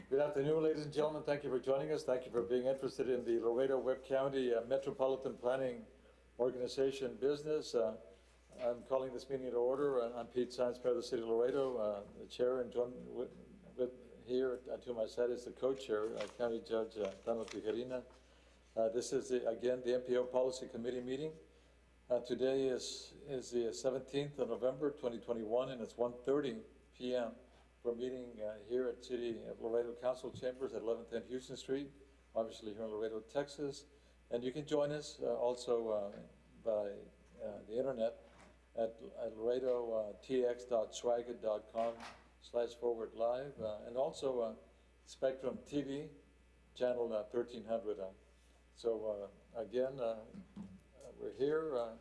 Good afternoon, ladies and gentlemen. Thank you for joining us. Thank you for being interested in the Laredo Webb County Metropolitan Planning Organization business. I'm calling this meeting to order. I'm Pete Sines, Mayor of the City of Laredo, the chair, and joined with here to my side is the co-chair, County Judge Tano Tijerina. This is, again, the MPO Policy Committee meeting. Today is the 17th of November, 2021, and it's 1:30 p.m. We're meeting here at City of Laredo Council Chambers at 1110 Houston Street, obviously here in Laredo, Texas. And you can join us also by the internet at laredotx.swagat.com/forward-live, and also Spectrum TV, channel 1300. So again, we're here.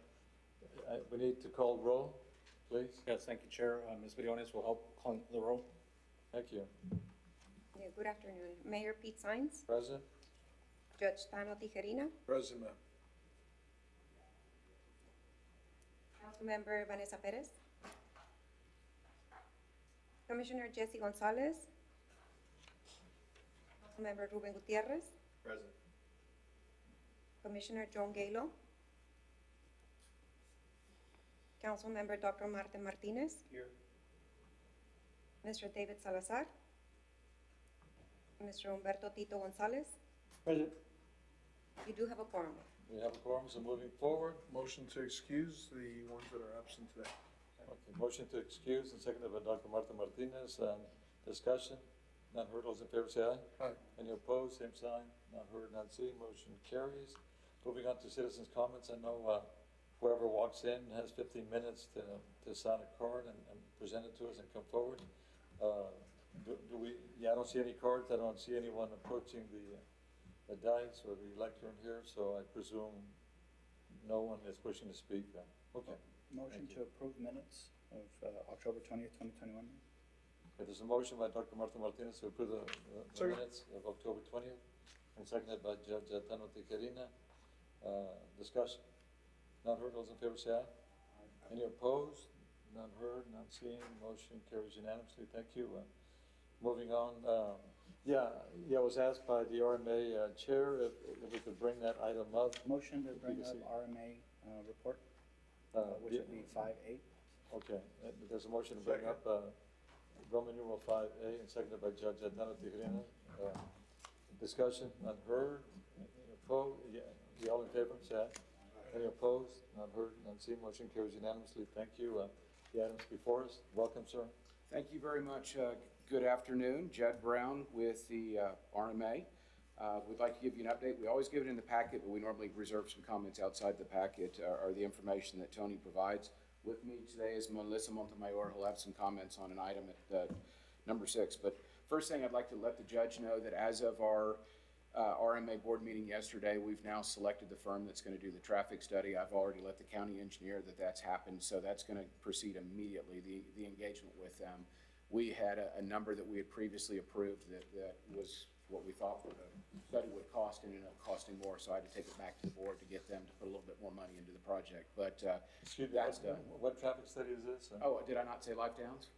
We need to call roll, please. Yes, thank you, Chair. Ms. Briones will help call the roll. Thank you. Yeah, good afternoon. Mayor Pete Sines. Present. Judge Tano Tijerina. Present, ma'am. Councilmember Vanessa Perez. Commissioner Jesse Gonzalez. Councilmember Ruben Gutierrez. Present. Commissioner John Galo. Councilmember Dr. Martin Martinez. Here. Mr. David Salazar. Mr. Humberto Tito Gonzalez. Present. You do have a quorum. We have a quorum, so moving forward. Motion to excuse the ones that are absent today. Okay, motion to excuse and seconded by Dr. Marta Martinez. Discussion, none heard, those in favor say aye. Aye. Any opposed, same sign, none heard, none seen, motion carries. Moving on to citizens' comments, I know whoever walks in has 15 minutes to sign a card and present it to us and come forward. I don't see any cards, I don't see anyone approaching the dais or the lectern here, so I presume no one is wishing to speak. Okay. Motion to approve minutes of October 20th, 2021. Okay, there's a motion by Dr. Marta Martinez to approve the minutes of October 20th, and seconded by Judge Tano Tijerina. Discussion. None heard, those in favor say aye. Any opposed? None heard, none seen, motion carries unanimously. Thank you. Moving on, I was asked by the RMA chair if we could bring that item up. Motion to bring up RMA report, which would be 5A. Okay, there's a motion to bring up Roman numeral 5A and seconded by Judge Tano Tijerina. Discussion, none heard. Opposed? Yeah, all in favor, say aye. Any opposed? None heard, none seen, motion carries unanimously. Thank you. The items before us. Welcome, sir. Thank you very much. Good afternoon. Judd Brown with the RMA. We'd like to give you an update. We always give it in the packet, but we normally reserve some comments outside the packet or the information that Tony provides. With me today is Melissa Montemayor, who'll have some comments on an item at number 6. But first thing, I'd like to let the judge know that as of our RMA board meeting yesterday, we've now selected the firm that's going to do the traffic study. I've already let the county engineer that's happened, so that's going to proceed immediately, the engagement with them. We had a number that we had previously approved that was what we thought the study would cost, and ended up costing more, so I had to take it back to the board to get them to put a little bit more money into the project. But Excuse me, that's done. What traffic study is this? Oh, did I not say Life Downs?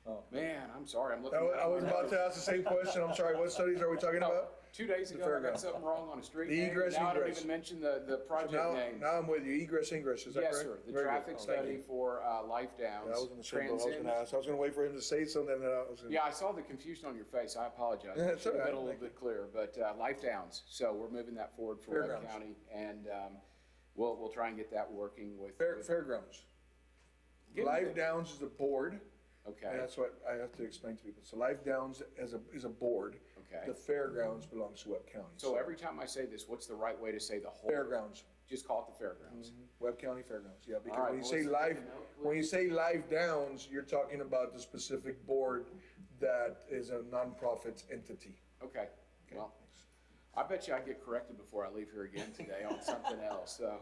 Oh. Man, I'm sorry. I'm looking. I was about to ask the same question. I'm sorry. What studies are we talking about? 2 days ago, I got something wrong on a street The name. egress, Now I don't ingress. even mention the project name. Now I'm with you. Egress, ingress. Is that Yes, correct? sir. The Very traffic good. Thank study you. for Life Downs. Yeah, I was in the same boat. I was going to ask. I was going to wait for him to say something. That I was gonna... Yeah, I saw the confusion on your face. I apologize. Yeah, I it's should have all been right. a little bit clearer. But Life Downs. So we're moving that forward for Webb Fairgrounds. County, and we'll try and get that working with Fairgrounds. Live Downs is a board. Okay. And that's what I have to explain to people. So Live Downs is a board. Okay. The Fairgrounds belongs to Webb County. So every time I say this, what's the right way to say the whole? Fairgrounds. Just call it the Fairgrounds. Webb County Fairgrounds, yeah, because All right, when you well, say let's live, take a note, when you say Live Downs, you're talking about the specific board that is a nonprofit entity. Okay. Okay, Well, thanks. I bet you I get corrected before I leave here again today on something else. So,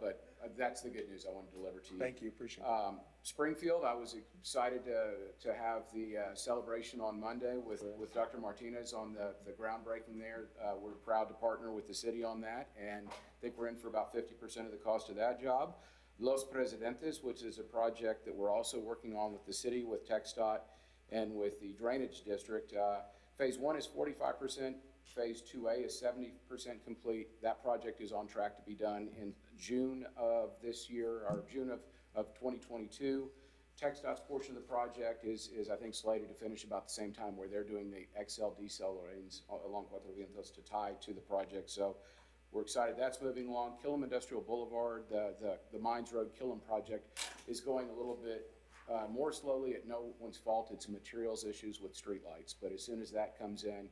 but that's the good news I want to deliver to you. Thank you, appreciate it. Springfield, I was excited to have the celebration on Monday with Dr. Martinez on the groundbreaking there. We're proud to partner with the city on that, and I think we're in for about 50% of the cost of that job. Los Presidentes, which is a project that we're also working on with the city, with TxDOT, and with the drainage district. Phase 1 is 45%, Phase 2A is 70% complete. That project is on track to be done in June of this year, or June of 2022. TxDOT's portion of the project is I think slated to finish about the same time, where they're doing the XL decel lanes along Cuatro Vientos to tie to the project. So we're excited that's moving along. Killam Industrial Boulevard, the Mines Road Killam project is going a little bit more slowly, at no one's fault. It's materials issues with streetlights, but as soon as that comes in,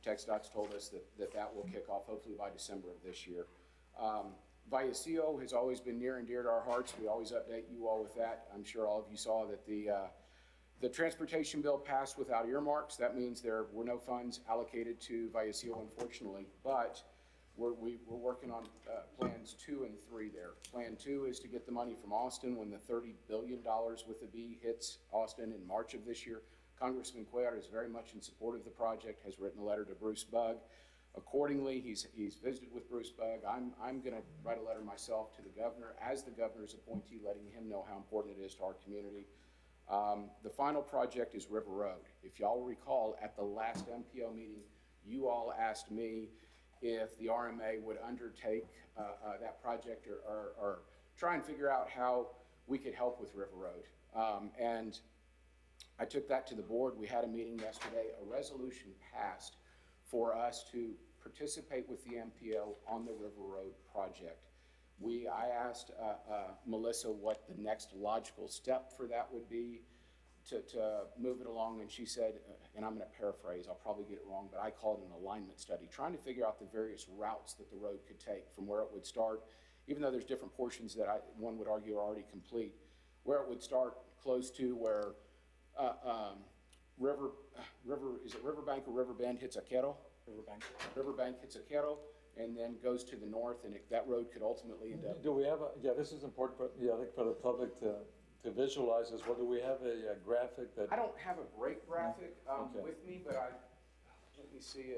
TxDOT's told us that will kick off hopefully by December of this year. Vallecillo has always been near and dear to our hearts. We always update you all with that. I'm sure all of you saw that the transportation bill passed without earmarks. That means there were no funds allocated to Vallecillo, unfortunately, but we're working on plans 2 and 3 there. Plan 2 is to get the money from Austin when the $30 billion with a B hits Austin in March of this year. Congressman Cuellar is very much in support of the project, has written a letter to Bruce Bugg. Accordingly, he's visited with Bruce Bugg. I'm going to write a letter myself to the governor as the governor's appointee, letting him know how important it is to our community. The final project is River Road. If y'all recall, at the last MPO meeting, you all asked me if the RMA would undertake that project or try and figure out how we could help with River Road. And I took that to the board. We had a meeting yesterday. A resolution passed for us to participate with the MPO on the River Road project. I asked Melissa what the next logical step for that would be to move it along, and she said, and I'm going to paraphrase, I'll probably get it wrong, but I called it an alignment study, trying to figure out the various routes that the road could take from where it would start, even though there's different portions that one would argue are already complete, where it would start close to where is it Riverbank or Riverbend hits Aquero? Riverbank. Riverbank hits Aquero and then goes to the north, and that road could ultimately end up. Do we have this is important for, I think for the public to visualize as well. Do we have a graphic that? I don't have a great graphic Okay. with me, but let me see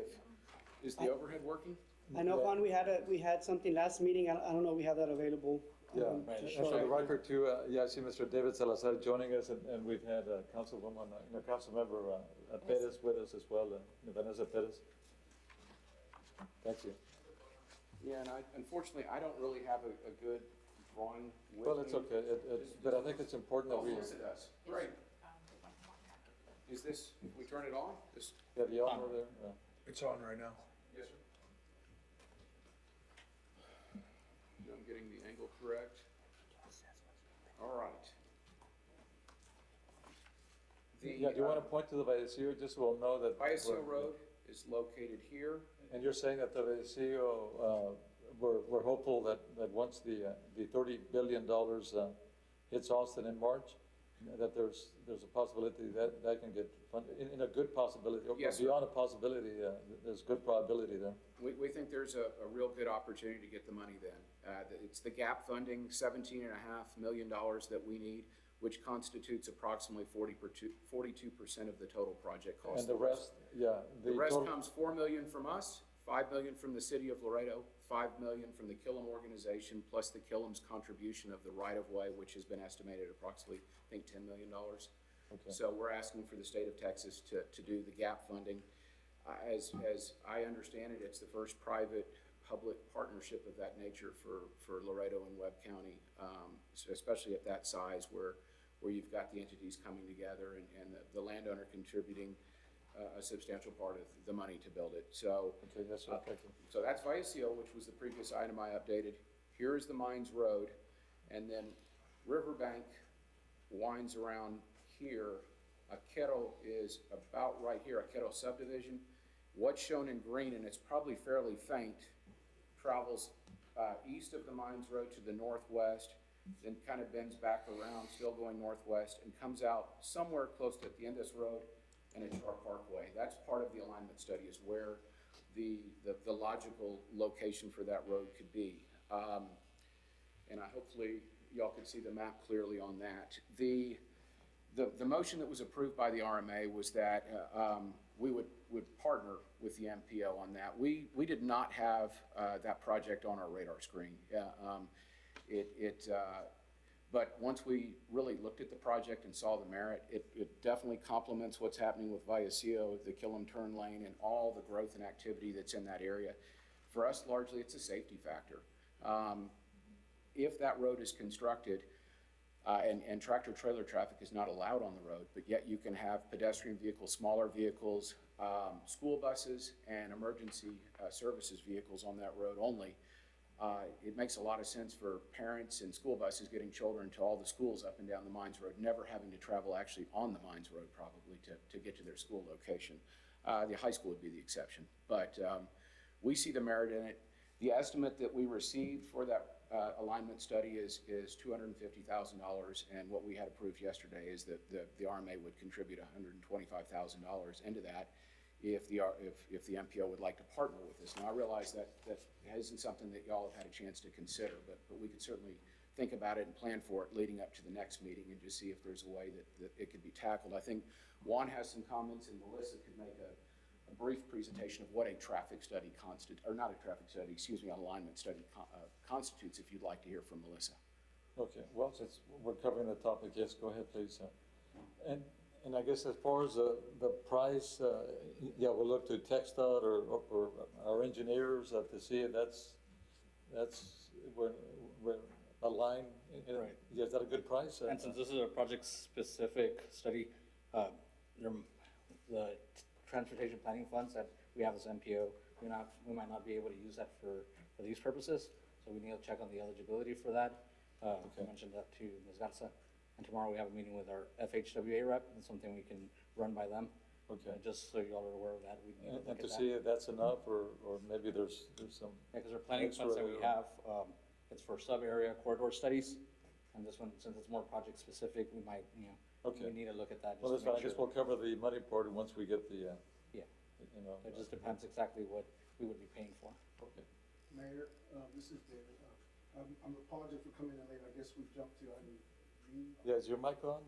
is the overhead working? I know, Juan, we had something last meeting, I don't know if we have that available. Yeah, Right. and show for the it. record too, I see Mr. David Salazar joining us, and we've had Councilwoman, Councilmember Perez with us as well, Vanessa Perez. Thank you. Yeah, and unfortunately, I don't really have a good drawing with Well, me. it's okay, but I think it's important that Oh, we, Melissa does. Great. Is this, if we turn it on? yeah, the honor there, It's on right now. Yes, sir. I'm getting the angle correct. All right. Yeah, do you want to point to the Vallecillo, just so we'll know that? Vallecillo Road is located here. And you're saying that the Vallecillo, we're hopeful that once the $30 billion hits Austin in March, that there's a possibility that can get funded, in a good possibility, or Yes, sir. beyond a possibility, there's good probability there. We think there's a real good opportunity to get the money then. It's the gap funding, $17.5 million that we need, which constitutes approximately 42% of the total project cost. And the rest, yeah. The rest total- comes $4 million from us, $5 million from the city of Laredo, $5 million from the Killam organization, plus the Killam's contribution of the right-of-way, which has been estimated at approximately, I think, $10 million. Okay. So we're asking for the state of Texas to do the gap funding. As I understand it, it's the first private-public partnership of that nature for Laredo and Webb County, especially at that size where you've got the entities coming together and the landowner contributing a substantial part of the money to build it. So, Okay, yes, sir, thank you. so that's Vallecillo, which was the previous item I updated. Here is the Mines Road, and then Riverbank winds around here. Aquero is about right here, Aquero subdivision. What's shown in green, and it's probably fairly faint, travels east of the Mines Road to the northwest, then kind of bends back around, still going northwest, and comes out somewhere close to the end of this road and a Char Parkway. That's part of the alignment study, is where the logical location for that road could be. And hopefully y'all could see the map clearly on that. The motion that was approved by the RMA was that we would partner with the MPO on that. We did not have that project on our radar screen. But once we really looked at the project and saw the merit, it definitely complements what's happening with Vallecillo, the Killam turn lane, and all the growth and activity that's in that area. For us, largely, it's a safety factor. If that road is constructed, and tractor-trailer traffic is not allowed on the road, but yet you can have pedestrian vehicles, smaller vehicles, school buses, and emergency services vehicles on that road only. It makes a lot of sense for parents and school buses getting children to all the schools up and down the Mines Road, never having to travel actually on the Mines Road probably to get to their school location. The high school would be the exception, but we see the merit in it. The estimate that we received for that alignment study is $250,000, and what we had approved yesterday is that the RMA would contribute $125,000 into that if the MPO would like to partner with us. Now, I realize that isn't something that y'all have had a chance to consider, but we could certainly think about it and plan for it leading up to the next meeting and just see if there's a way that it could be tackled. I think Juan has some comments, and Melissa could make a brief presentation of what a traffic study an alignment study constitutes, if you'd like to hear from Melissa. Okay, well, since we're covering the topic, yes, go ahead, please. And I guess as far as the price, yeah, we'll look to TxDOT or our engineers to see if we're aligned. Right. Yeah, is that a good price? And since this is a project-specific study, the transportation planning funds that we have as MPO, we might not be able to use that for these purposes, so we need to check on the eligibility for that. I mentioned that to Ms. Garza, and tomorrow we have a meeting with our FHWA rep, and something we can run by them. Okay. Just so you all are aware of that, we need to look And at to that. see if that's enough, or maybe there's some. Yeah, because our planning funds that we extra- have, it's for sub-area corridor studies, and this one, since it's more project-specific, we might, Okay. we need to look at that. Well, that's just to fine, I make guess sure. we'll cover the money part once we get the, Yeah, it it just depends exactly what we would be paying for. Okay. Mayor, this is David. I'm apologetic for coming in late. I guess we've jumped to item B. Yeah, is your mic on,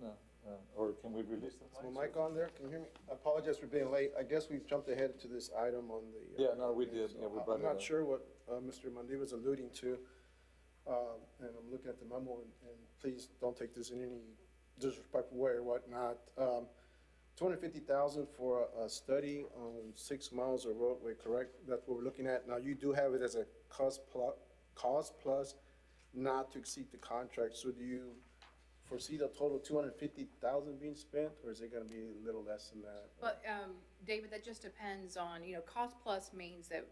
or can we release the Is mic? my mic on there? Can you hear me? I apologize for being late. I guess we've jumped ahead to this item on the. Yeah, no, we did. Yeah, we brought I'm it not up. sure what Mr. Mundi was alluding to, and I'm looking at the memo, and please don't take this in any disrespectful way or whatnot. $250,000 for a study on 6 miles of roadway, correct? That's what we're looking at. Now, you do have it as a cost plus not to exceed the contract. So do you foresee the total 250,000 being spent, or is it gonna be a little less than that? But, David, that just depends on, cost plus means that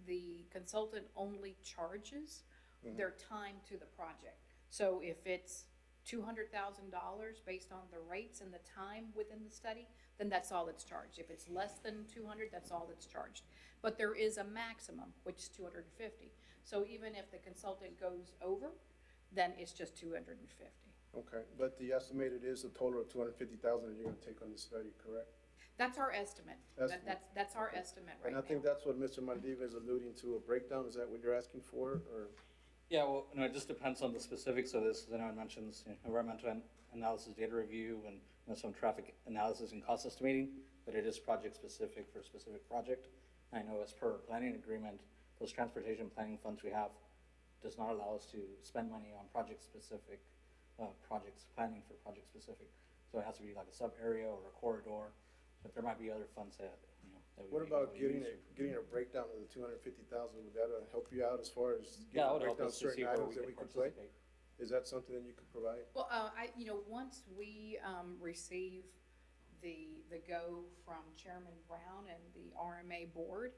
the consultant only charges their time to the project. So if it's $200,000 based on the rates and the time within the study, then that's all that's charged. If it's less than 200, that's all that's charged. But there is a maximum, which is 250. So even if the consultant goes over, then it's just 250. Okay, but the estimated is a total of 250,000 that you're gonna take on the study, correct? That's our estimate. Estimate. That's our estimate right And now. I think that's what Mr. Mandiva is alluding to, a breakdown. Is that what you're asking for, or? Yeah, well, it just depends on the specifics of this. It mentions environmental analysis, data review, and some traffic analysis and cost estimating, but it is project specific for a specific project. I know as per our planning agreement, those transportation planning funds we have does not allow us to spend money on project specific, projects, planning for project specific. So it has to be like a sub area or a corridor, but there might be other funds that, that we What may be about able to use. getting a breakdown of the 250,000? Would that help you out as far as Yeah, getting a it would help breakdown of us to see certain where items we that can we could play? participate. Is that something that you could provide? Well, once we receive the go from Chairman Brown and the RMA board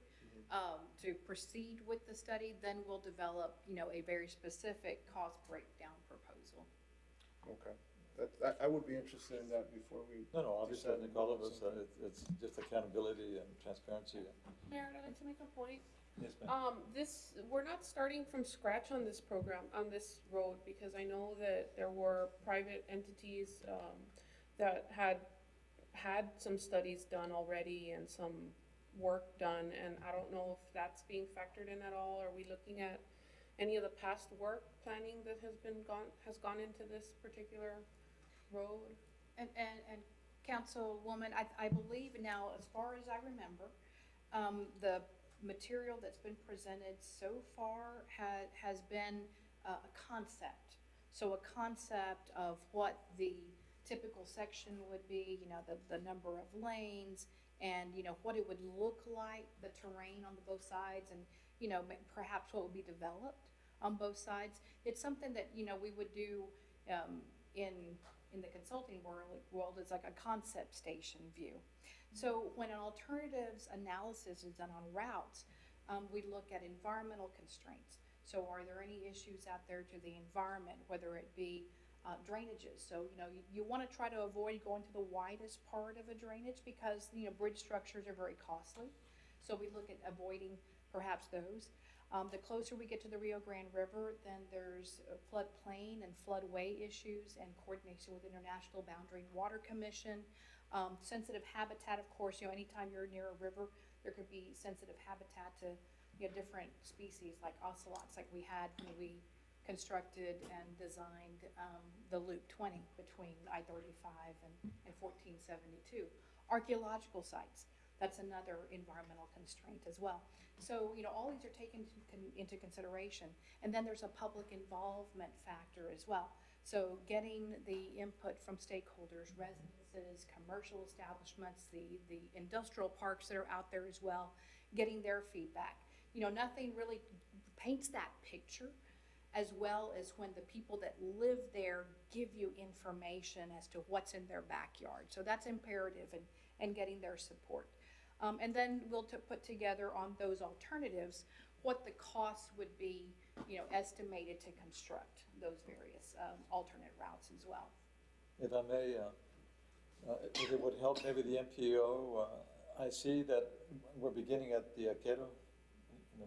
to proceed with the study, then we'll develop, a very specific cost breakdown proposal. Okay. I would be interested in that before we. No, obviously, I decide think all of on us, something. it's just accountability and transparency. Mayor, I'd like to make a point. Yes, ma'am. We're not starting from scratch on this program, on this road, because I know that there were private entities, that had some studies done already and some work done, and I don't know if that's being factored in at all. Are we looking at any of the past work planning that has gone into this particular road? And Councilwoman, I believe now, as far as I remember, the material that's been presented so far has been a concept. So a concept of what the typical section would be, the number of lanes, and, what it would look like, the terrain on the both sides, and, perhaps what would be developed on both sides. It's something that, we would do in the consulting world is like a concept station view. So when an alternatives analysis is done on routes, we look at environmental constraints. So are there any issues out there to the environment, whether it be drainages? So, you want to try to avoid going to the widest part of a drainage because, bridge structures are very costly. So we look at avoiding perhaps those. The closer we get to the Rio Grande River, then there's floodplain and floodway issues and coordination with International Boundary and Water Commission. Sensitive habitat, of course, anytime you're near a river, there could be sensitive habitat to different species like ocelots, like we had when we constructed and designed the Loop 20 between I-35 and 1472. Archaeological sites, that's another environmental constraint as well. So, all these are taken into consideration. And then there's a public involvement factor as well. So getting the input from stakeholders, residences, commercial establishments, the industrial parks that are out there as well, getting their feedback. Nothing really paints that picture as well as when the people that live there give you information as to what's in their backyard. So that's imperative in getting their support. And then we'll put together on those alternatives what the cost would be, estimated to construct those various alternate routes as well. If I may, if it would help maybe the MPO, I see that we're beginning at the Quero,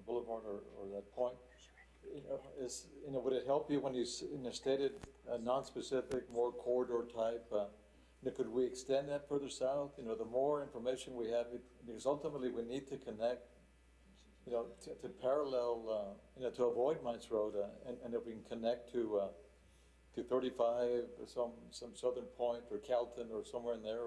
Boulevard or that point. Would it help you when you stated non-specific, more corridor type? Could we extend that further south? The more information we have, because ultimately we need to connect, to parallel, to avoid Mines Road, and if we can connect to 35, or some southern point, or Calton, or somewhere in there,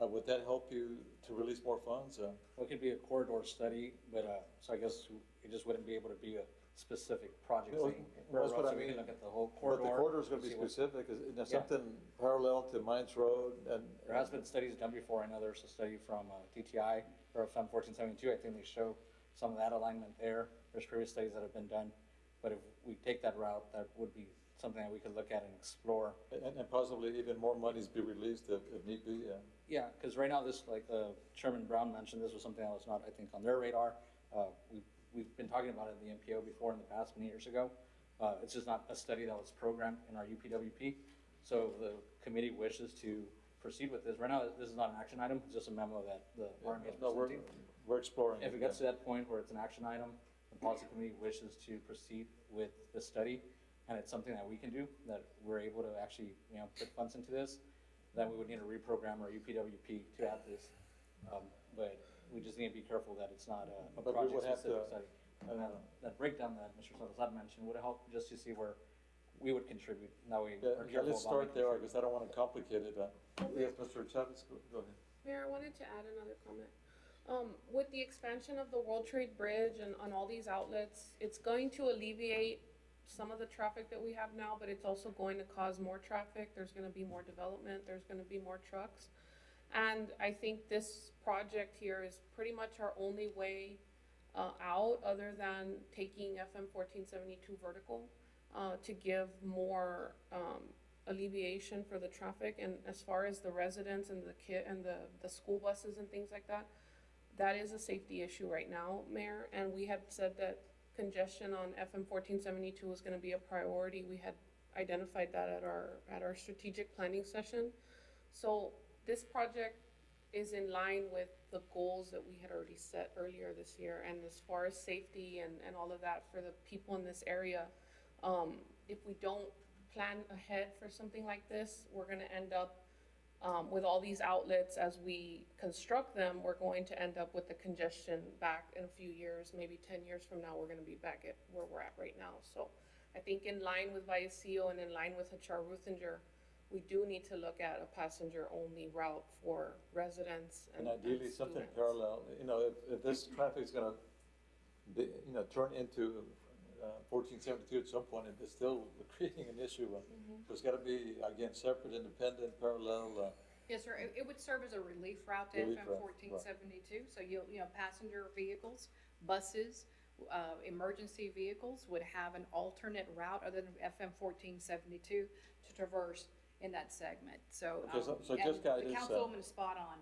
would that help you to release more funds? Well, it could be a corridor study, but, so I guess it just wouldn't be able to be a specific project No, thing. that's what I We mean. can look at the whole corridor. But the corridor is gonna be see what- specific, something parallel to Mines Road, and. There has been studies done before. I know there's a study from TTI or from 1472. I think they show some of that alignment there. There's previous studies that have been done. But if we take that route, that would be something that we could look at and explore. And possibly even more monies be released if need be, Yeah, because right now this, like Chairman Brown mentioned, this was something that was not, I think, on their radar. We've been talking about it in the MPO before in the past, many years ago. It's just not a study that was programmed in our UPWP. So the committee wishes to proceed with this. Right now, this is not an action item, it's just a memo that the RMA is No, presenting. we're exploring. If it gets to that point where it's an action item, the policy committee wishes to proceed with the study, and it's something that we can do, that we're able to actually, put funds into this, then we would need to reprogram our UPWP to add this. But we just need to be careful that it's not a But we would have project-specific to, study. And that breakdown that Mr. Salazar mentioned would help just to see where we would contribute. That way we're Yeah, careful let's about start making there, sure. because I don't want to complicate it. Yes, Mr. Chavez, go ahead. Mayor, I wanted to add another comment. With the expansion of the World Trade Bridge and on all these outlets, it's going to alleviate some of the traffic that we have now, but it's also going to cause more traffic. There's gonna be more development, there's gonna be more trucks. And I think this project here is pretty much our only way out, other than taking FM 1472 vertical, to give more alleviation for the traffic. And as far as the residents and the school buses and things like that, that is a safety issue right now, Mayor. And we had said that congestion on FM 1472 was gonna be a priority. We had identified that at our strategic planning session. So this project is in line with the goals that we had already set earlier this year. And as far as safety and all of that for the people in this area, if we don't plan ahead for something like this, we're gonna end up with all these outlets. As we construct them, we're going to end up with the congestion back in a few years, maybe 10 years from now, we're gonna be back at where we're at right now. So I think in line with Vallecillo and in line with Hachar Ruthinger, we do need to look at a passenger-only route for residents and ideally something students. parallel, if this traffic is gonna be, turn into 1472 at some point, and it's still creating an issue. So it's gotta be, again, separate, independent, parallel, Yes, sir. It would serve as a relief route to Relief FM route, fourteen seventy-two. So passenger vehicles, buses, emergency vehicles would have an alternate route other than FM 1472 to traverse in that segment. So, Okay, so and just guide the us, councilwoman is spot on.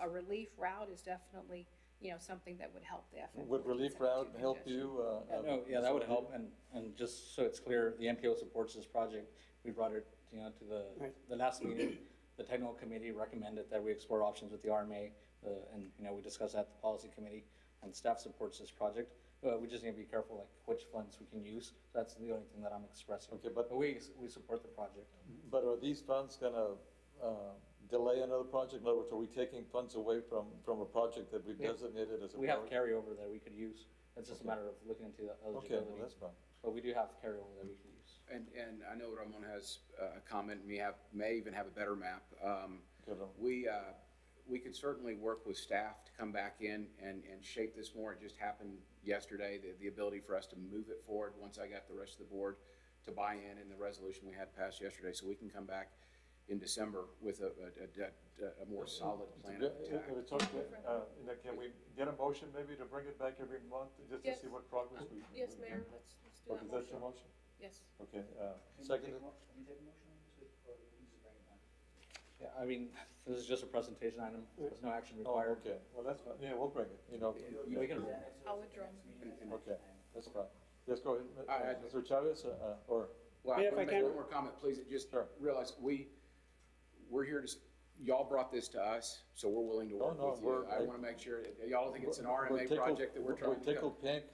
A relief route is definitely, something that would help the FM. would relief route help you? No, that would help, and just so it's clear, the MPO supports this project. We brought it, to the last meeting. The technical committee recommended that we explore options with the RMA, and, we discussed that at the policy committee, and staff supports this project. We just need to be careful, like, which funds we can use. That's the only thing that I'm expressing. Okay, but we support the project. But are these funds gonna delay another project? In other words, are we taking funds away from a project that we've designated as a We have priority? carryover that we could use. It's just a matter of looking into the Okay, eligibility. well, that's fine. But we do have carryover that we can use. And I know Ramon has a comment, may even have a better map. Good. We could certainly work with staff to come back in and shape this more. It just happened yesterday, the ability for us to move it forward once I got the rest of the board to buy in the resolution we had passed yesterday, so we can come back in December with a more solid plan of attack. If it's okay, can we get a motion maybe to bring it back every month, just to Yes. see what progress we? Yes, Mayor, let's do Okay, that that's your motion. motion? Yes. Okay, seconded? Yeah, I mean, this is just a presentation item. There's no action Oh, required. okay, well, that's fine, yeah, we'll bring it, We can, I'll withdraw. okay, that's fine. Yes, go I- ahead, Mr. Chavez, or? Well, Yeah, I if want I to make can- one more comment, please. Just Sure. realize, we're here y'all brought this to us, so we're willing to work No, with you. we're- I want to make sure, y'all don't think it's an We're RMA tickled- project that we're trying to We're go. tickled pink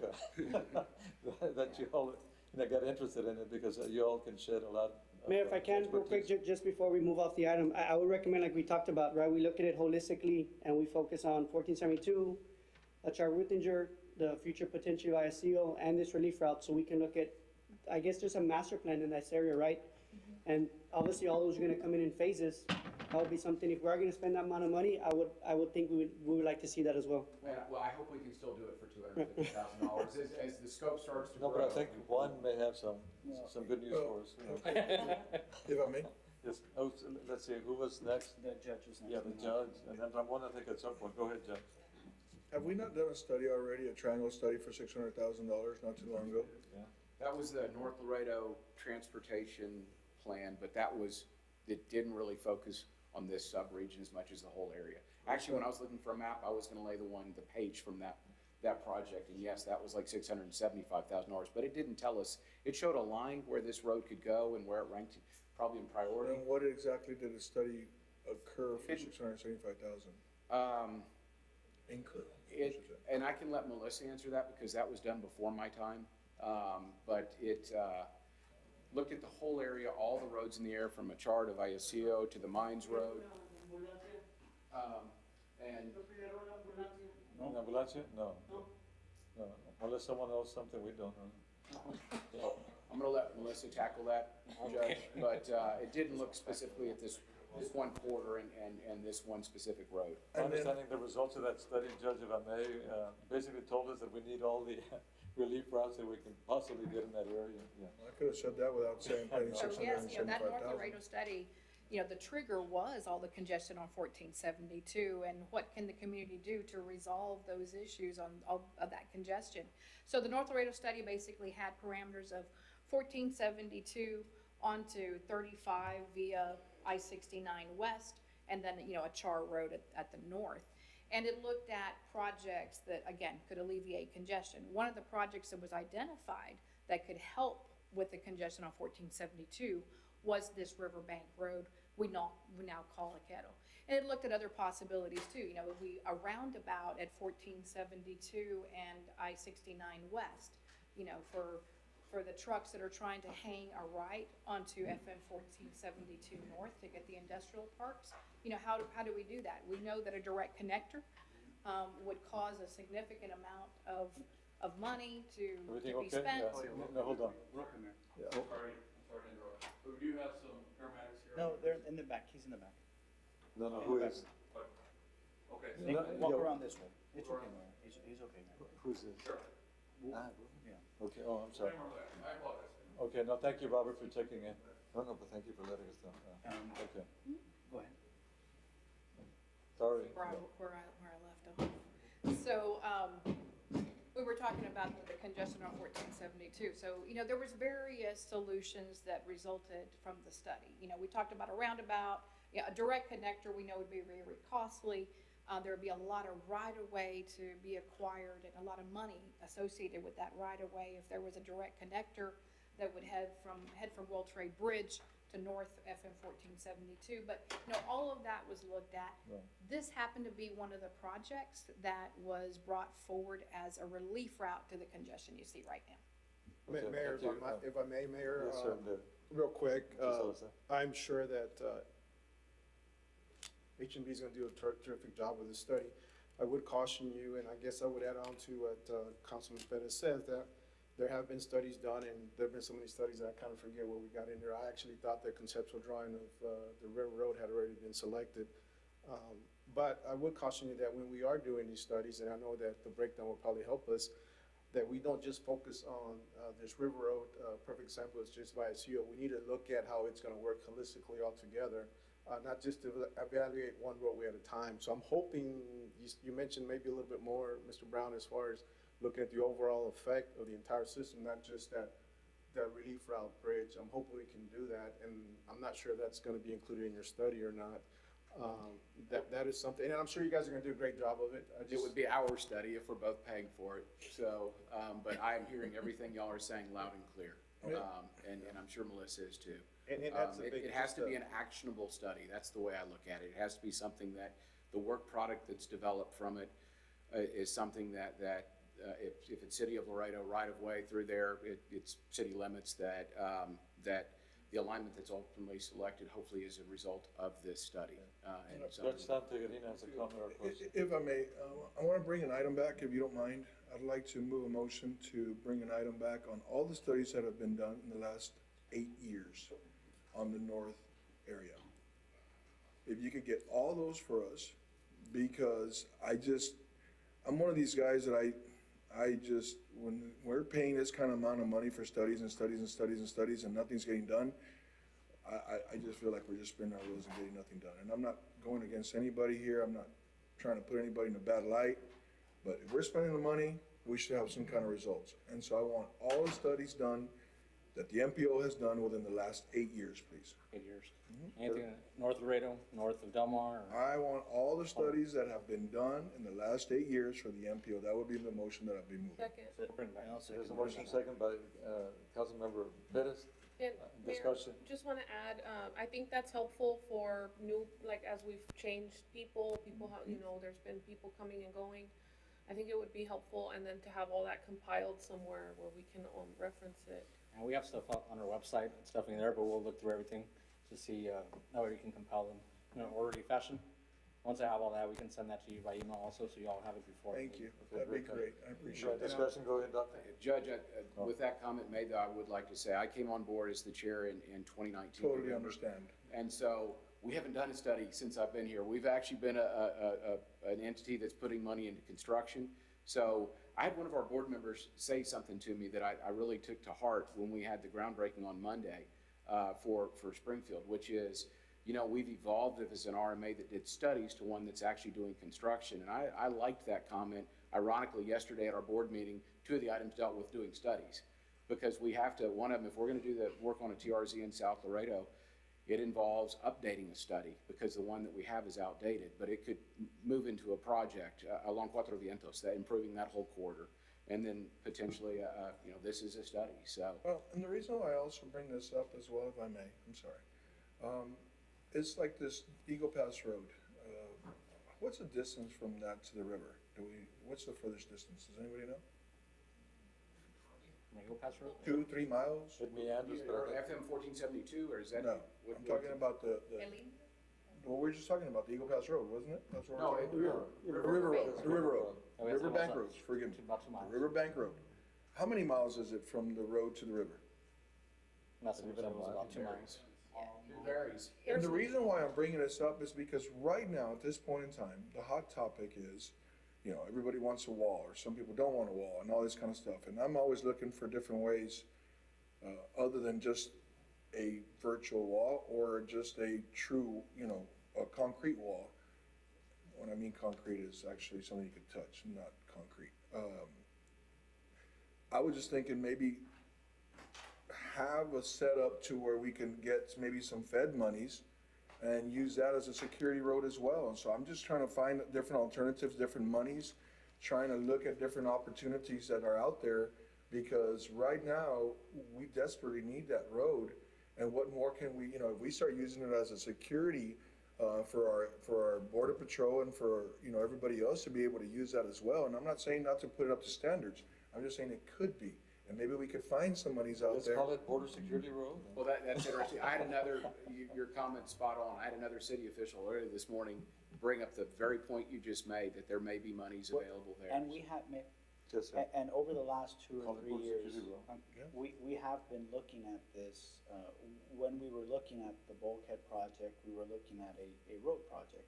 that you all, got interested in it, because you all can shed a lot. of, Mayor, if I can, real quick, expertise. just before we move off the item, I would recommend, like we talked about, right, we look at it holistically and we focus on 1472, Char-Ruthinger, the future potential ISCO, and this relief route, so we can look at, I guess, just a master plan in this area, right? And obviously, all those are gonna come in phases. That would be something, if we are gonna spend that amount of money, I would think we would like to see that as well. Well, I hope we can still do it for $250,000 as the scope starts to No, grow. but I think one may have some good news for us. If I may? Yes, let's see, who was next? The judge was next. Yeah, the judge, and then Ramon, I think at some point, go ahead, Judge. Have we not done a study already, a triangle study for $600,000 not too long ago? That was the North Laredo transportation plan, but it didn't really focus on this sub-region as much as the whole area. Actually, when I was looking for a map, I was gonna lay the page from that project, and yes, that was like $675,000, but it didn't tell us, it showed a line where this road could go and where it ranked probably in priority. Then what exactly did the study occur for $675,000? Include. And I can let Melissa answer that because that was done before my time. But it looked at the whole area, all the roads in the air from Achar to Vallecillo to the Mines Road. And Ambulancia? No. No, unless someone knows something we don't know. so I'm gonna let Melissa tackle that, Judge. But it didn't look specifically at this one quarter and this one specific road. My understanding, the results of that study, Judge, if I may, basically told us that we need all the relief routes that we can possibly get in that area, yeah. I could have said that without saying paying So yes, that North 675,000. Laredo study, the trigger was all the congestion on 1472, and what can the community do to resolve those issues on all of that congestion? So the North Laredo study basically had parameters of 1472 onto 35 via I-69 west, and then, a Char Road at the north. And it looked at projects that, again, could alleviate congestion. One of the projects that was identified that could help with the congestion on 1472 was this Riverbank Road we now call Laredo. And it looked at other possibilities too. A roundabout at 1472 and I-69 west, for the trucks that are trying to hang a right onto FM 1472 north to get the industrial parks. How do we do that? We know that a direct connector would cause a significant amount of money to Everything be okay? spent. Yeah. No, hold on. Sorry to interrupt. But we do have some paramedics here. No, they're in the back, he's in the back. No, who is? Okay. They No, walk yo. around this way. It's okay, Mayor. He's okay, Mayor. Who's this? Sure. Ah, Yeah. Okay, oh, I'm sorry. Okay, no, thank you, Robert, for checking in. No, but thank you for letting us know. Okay, Go ahead. sorry. Where I left off. So, we were talking about the congestion on 1472. So, there was various solutions that resulted from the study. We talked about a roundabout, a direct connector we know would be very, very costly. There would be a lot of right-of-way to be acquired and a lot of money associated with that right-of-way if there was a direct connector that would head from World Trade Bridge to North FM 1472. But, all of that was looked at. Right. This happened to be one of the projects that was brought forward as a relief route to the congestion you see right now. Okay, Mayor, thank you. if I may, Mayor, Yes, sir, real quick, Mr. Salazar. I'm sure that H&B is going to do a terrific job with this study. I would caution you, and I guess I would add on to what Councilman Pettis says, that there have been studies done, and there have been so many studies that I kind of forget what we got in there. I actually thought the conceptual drawing of the River Road had already been selected. But I would caution you that when we are doing these studies, and I know that the breakdown will probably help us, that we don't just focus on this River Road. Perfect example is just via CO. We need to look at how it's going to work holistically all together, not just to evaluate one roadway at a time. So I'm hoping, you mentioned maybe a little bit more, Mr. Brown, as far as looking at the overall effect of the entire system, not just that relief route bridge. I'm hoping we can do that, and I'm not sure that's going to be included in your study or not. That is something, and I'm sure you guys are going to do a great job of it. It would be our study if we're both paying for it, so, but I'm hearing everything y'all are saying loud and clear. And I'm sure Melissa is too. And that's a big. It has to be an actionable study, that's the way I look at it. It has to be something that the work product that's developed from it is something that if it's City of Laredo right of way through there, it's city limits, that the alignment that's ultimately selected hopefully is a result of this study. And so- Judge Santiago has a comment or question. If I may, I want to bring an item back, if you don't mind. I'd like to move a motion to bring an item back on all the studies that have been done in the last 8 years on the north area. If you could get all those for us, because I'm one of these guys that when we're paying this kind of amount of money for studies and studies and studies and studies and nothing's getting done, I just feel like we're just spinning our wheels and getting nothing done. And I'm not going against anybody here. I'm not trying to put anybody in a bad light. But if we're spending the money, we should have some kind of results. And so I want all the studies done that the MPO has done within the last 8 years, please. 8 years. Anything north of Laredo, north of Del Mar? Or? I want all the studies that have been done in the last 8 years for the MPO. That would be the motion that I'd be moving. Second. Bring it back. There's a motion second by Councilmember Pettis. And Mayor, Discussion. just want to add, I think that's helpful for new, like as we've changed people have, there's been people coming and going. I think it would be helpful, and then to have all that compiled somewhere where we can reference it. And we have stuff up on our website and stuff in there, but we'll look through everything to see how we can compile them in an orderly fashion. Once I have all that, we can send that to you by email also, so you all have it before. Thank you. Okay, That'd be very good. great. I appreciate that. Discussion, go ahead, Doctor. Judge, with that comment made, though, I would like to say, I came on board as the chair in 2019. Totally understand. And so we haven't done a study since I've been here. We've actually been an entity that's putting money into construction. So I had one of our board members say something to me that I really took to heart when we had the groundbreaking on Monday for Springfield, which is, we've evolved as an RMA that did studies to one that's actually doing construction. And I liked that comment. Ironically, yesterday at our board meeting, 2 of the items dealt with doing studies. Because we have to, one of them, if we're going to do the work on a TRZ in South Laredo, it involves updating a study because the one that we have is outdated, but it could move into a project along Cuatro Vientos, that improving that whole corridor. And then potentially, this is a study, so. Well, and the reason why I also bring this up as well, if I may, I'm sorry. It's like this Eagle Pass Road. What's the distance from that to the river? What's the furthest distance? Does anybody know? Eagle Pass Road? 2-3 miles? It meanders, Or but FM 1472, or is that? No, I'm talking about what we were just talking about, the Eagle Pass Road, wasn't it? That's what No, we're talking about. River Road, the River Road. Oh, yes, Riverbank almost Roads, forgive me. about 2 miles. The Riverbank Road. How many miles is it from the road to the river? That's what we said, it was about 2 miles. It varies. And the reason why I'm bringing this up is because right now, at this point in time, the hot topic is, you know, everybody wants a wall, or some people don't want a wall, and all this kind of stuff. And I'm always looking for different ways, other than just a virtual wall or just a true, you know, a concrete wall. When I mean concrete is actually something you can touch, not concrete. I was just thinking maybe have a setup to where we can get maybe some Fed monies and use that as a security road as well. And so I'm just trying to find different alternatives, different monies, trying to look at different opportunities that are out there, because right now we desperately need that road. And what more can we, you know, if we start using it as a security for our border patrol and for, you know, everybody else to be able to use that as well. And I'm not saying not to put it up to standards. I'm just saying it could be. And maybe we could find some monies out Let's there. call it Border Security Road. Well, that's interesting. I had another, your comment's spot on. I had another city official earlier this morning bring up the very point you just made, that there may be monies available there. And we have, Yes, sir. and over the last 2 Call or it 3 Border years, Security Road. we have been looking at this, when we were looking at the bulkhead project, we were looking at a road project.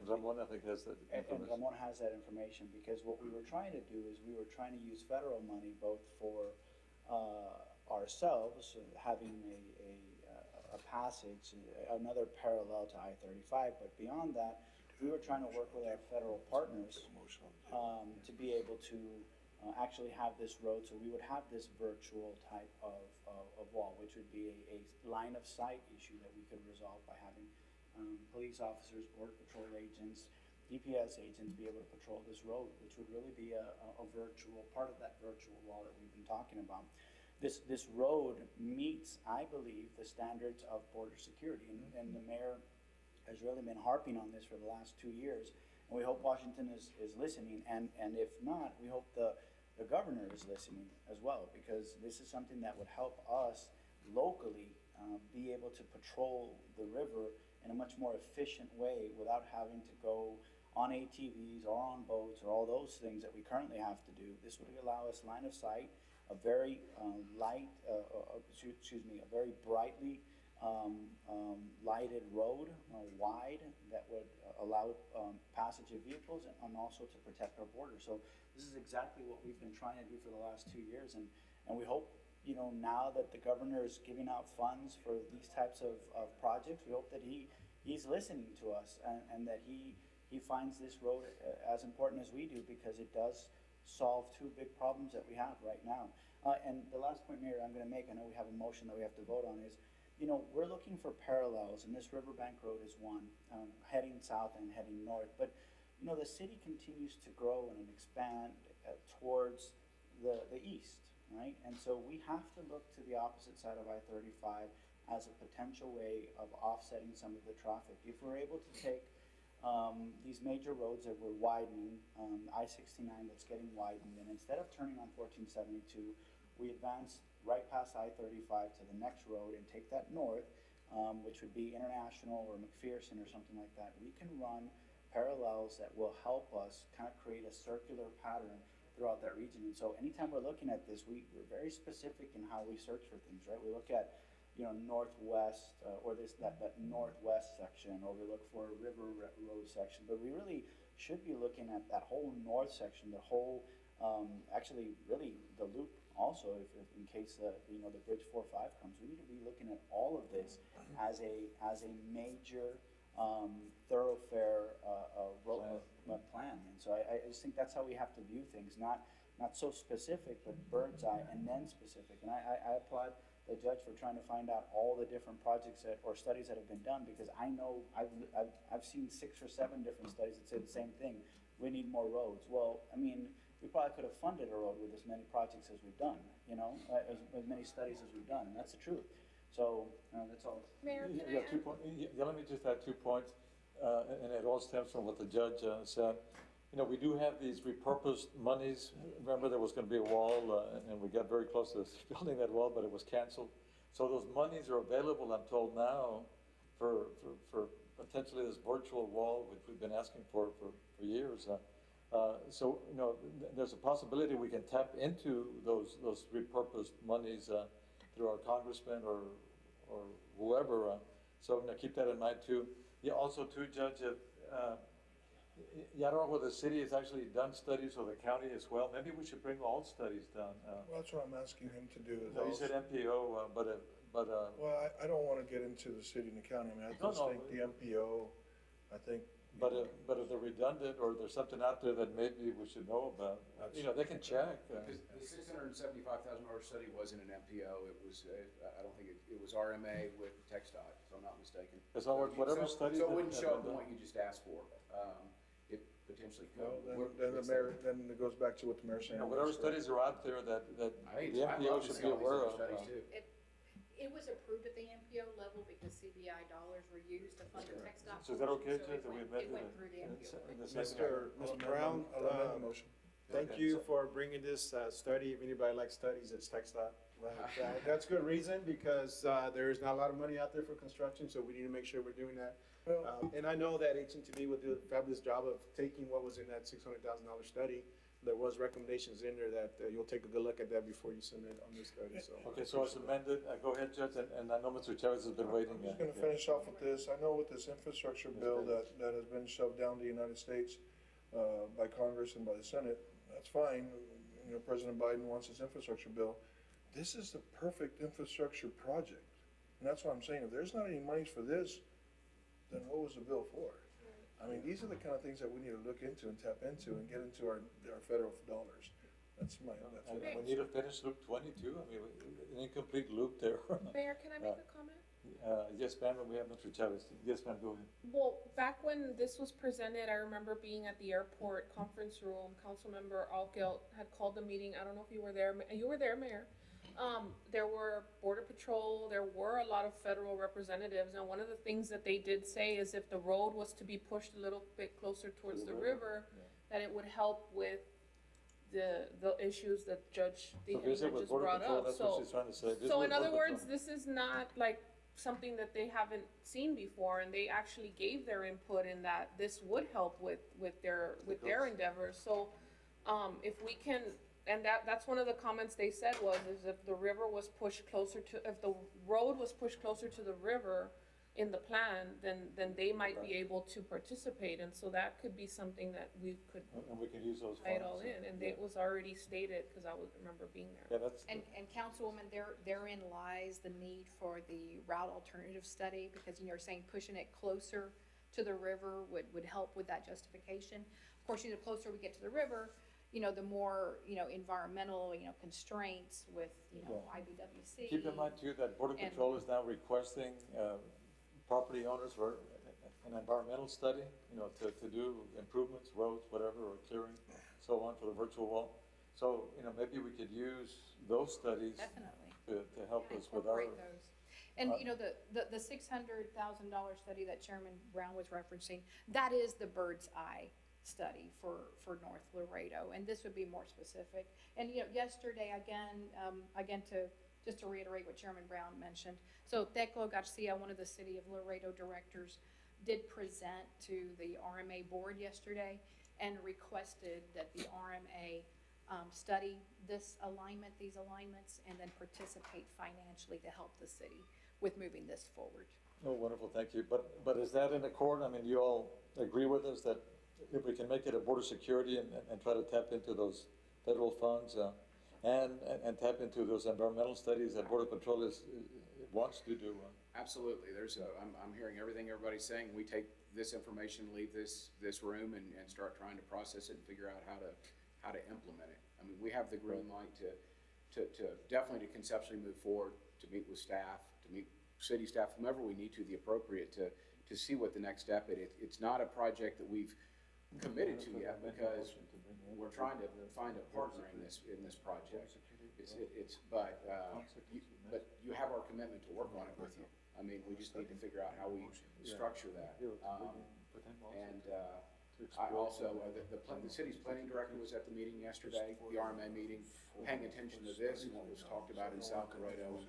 Ramon, I think, has that And information. Ramon has that information, because what we were trying to do is we were trying to use federal money both for ourselves, having a passage, another parallel to I-35, but beyond that, we were trying to work with our federal partners to be able to actually have this road, so we would have this virtual type of wall, which would be a line of sight issue that we could resolve by having police officers, border patrol agents, DPS agents be able to patrol this road, which would really be a virtual, part of that virtual wall that we've been talking about. This road meets, I believe, the standards of border security, and the mayor has really been harping on this for the last 2 years, and we hope Washington is listening, and if not, we hope the governor is listening as well, because this is something that would help us locally be able to patrol the river in a much more efficient way without having to go on ATVs or on boats or all those things that we currently have to do. This would allow us line of sight, a very a very brightly lighted road, wide, that would allow passage of vehicles and also to protect our border. So this is exactly what we've been trying to do for the last 2 years, and we hope, you know, now that the governor is giving out funds for these types of projects, we hope that he's listening to us, and that he finds this road as important as we do, because it does solve 2 big problems that we have right now. And the last point, Mayor, I'm gonna make, I know we have a motion that we have to vote on, is, you know, we're looking for parallels, and this Riverbank Road is one, heading south and heading north, but, you know, the city continues to grow and expand towards the east, right? And so we have to look to the opposite side of I-35 as a potential way of offsetting some of the traffic. If we're able to take these major roads that we're widening, I-69 that's getting widened, and instead of turning on 1472, we advance right past I-35 to the next road and take that north, which would be International or McPherson or something like that. We can run parallels that will help us kind of create a circular pattern throughout that region. And so anytime we're looking at this, we're very specific in how we search for things, right? We look at, you know, northwest, or that northwest section, or we look for a river road section, but we really should be looking at that whole north section, the whole, actually really the loop also, if in case you know, the Bridge 45 comes. We need to be looking at all of this as a major thoroughfare road plan. And so I just think that's how we have to view things, not so specific, but bird's eye and then specific. And I applaud the judge for trying to find out all the different projects or studies that have been done, because I know I've seen 6 or 7 different studies that say the same thing. We need more roads. Well, I mean, we probably could have funded a road with as many projects as we've done, you know, as many studies as we've done, and that's the truth. So, that's all. Mayor, can I Yeah, add? 2 points. Yeah, let me just add 2 points, and it all stems from what the judge said. You know, we do have these repurposed monies. Remember, there was gonna be a wall, and we got very close to building that wall, but it was canceled. So those monies are available, I'm told now, for potentially this virtual wall, which we've been asking for years. So, you know, there's a possibility we can tap into those repurposed monies through our congressman or whoever. So, you know, keep that in mind too. Yeah, also too, Judge, Yeah, I don't know whether the city has actually done studies or the county as well. Maybe we should bring all studies done. Well, that's what I'm asking him to do. is No, you said MPO, but, Well, I don't wanna get into the city and the county. I mean, I No, just no. think the MPO, I think. but if they're redundant or there's something out there that maybe we should know about, you know, they can check. Because the $675,000 study wasn't an MPO, it was, I don't think it was RMA with TxDOT, if I'm not mistaken. It's all, whatever So- studies. So it that wouldn't have show up been in done. what you just asked for. It potentially could. Well, then the mayor, then it goes back to what the mayor's saying. You know, whatever studies are out there that the I'd MPO love to should see be all these aware other of. studies too. It was approved at the MPO level because CBI dollars were used to fund the TxDOT. So is that okay, So Judge, it that we went- amend It went through the in MPO. the second? Mr. Brown, I'll amend the motion. thank Okay, you so- for bringing this study. If anybody likes studies, it's TxDOT. That's good reason, because there is not a lot of money out there for construction, so we need to make sure we're doing that. Well, And I know that HNTB will do a fabulous job of taking what was in that $600,000 study. There was recommendations in there that you'll take a good look at that before you submit on this study, so. Okay, so it's amended. Go ahead, Judge, and I know Mr. Chavez has been waiting. I'm just gonna finish off with this. I know with this infrastructure bill that has been shoved down the United States, by Congress and by the Senate, that's fine. You know, President Biden wants his infrastructure bill. This is the perfect infrastructure project. And that's what I'm saying. If there's not any monies for this, then what was the bill for? I mean, these are the kind of things that we need to look into and tap into and get into our federal dollars. That's And what we need to finish loop 22. I mean, an incomplete loop there. Mayor, can I make a comment? Yes, ma'am, and we have Mr. Chavez. Yes, ma'am, go ahead. Well, back when this was presented, I remember being at the airport conference room, Councilmember Algelt had called the meeting, I don't know if you were there, you were there, Mayor. There were Border Patrol, there were a lot of federal representatives, and one of the things that they did say is if the road was to be pushed a little bit closer towards the river, that it would help with the issues that Judge So Dehan visit had with just Border brought Patrol, up, that's what so. she's trying to say. Visit So with in other Border words, Patrol. this is not like something that they haven't seen before, and they actually gave their input in that this would help with their endeavors, so, if we can, and that's one of the comments they said was, is if the river was pushed closer to, if the road was pushed closer to the river in the plan, then they might be able to participate, and so that could be something that we could And we can use those tie it funds. all in, and it was already stated, cause I remember being there. Yeah, that's, And Councilwoman, therein lies the need for the route alternative study, because you're saying pushing it closer to the river would help with that justification. Of course, the closer we get to the river, the more, environmental, constraints with, IBWC. keep in mind too that Border And- Patrol is now requesting, property owners for an environmental study, to do improvements, roads, whatever, or clearing, so on for the virtual wall. So, maybe we could use those studies Definitely. to help us with our. Incorporate those. And, the $600,000 study that Chairman Brown was referencing, that is the bird's eye study for North Laredo, and this would be more specific. And, yesterday, again, just to reiterate what Chairman Brown mentioned, so Teclo Garcia, one of the City of Laredo directors, did present to the RMA board yesterday and requested that the RMA study these alignments, and then participate financially to help the city with moving this forward. Oh, wonderful, thank you. But is that in accord? I mean, you all agree with us that if we can make it a border security and try to tap into those federal funds, and tap into those environmental studies that Border Patrol wants to do? Absolutely, I'm hearing everything everybody's saying, we take this information, leave this room and start trying to process it and figure out how to implement it. I mean, we have the green light to definitely to conceptually move forward, to meet with staff, to meet city staff, whomever we need to, the appropriate, to see what the next step is. It's not a project that we've committed to yet, because we're trying to find a partner in this project. But you have our commitment to work on it with you. I mean, we just need to figure out how we structure that. I also, the city's planning director was at the meeting yesterday, the RMA meeting, paying attention to this and what was talked about in South Laredo, and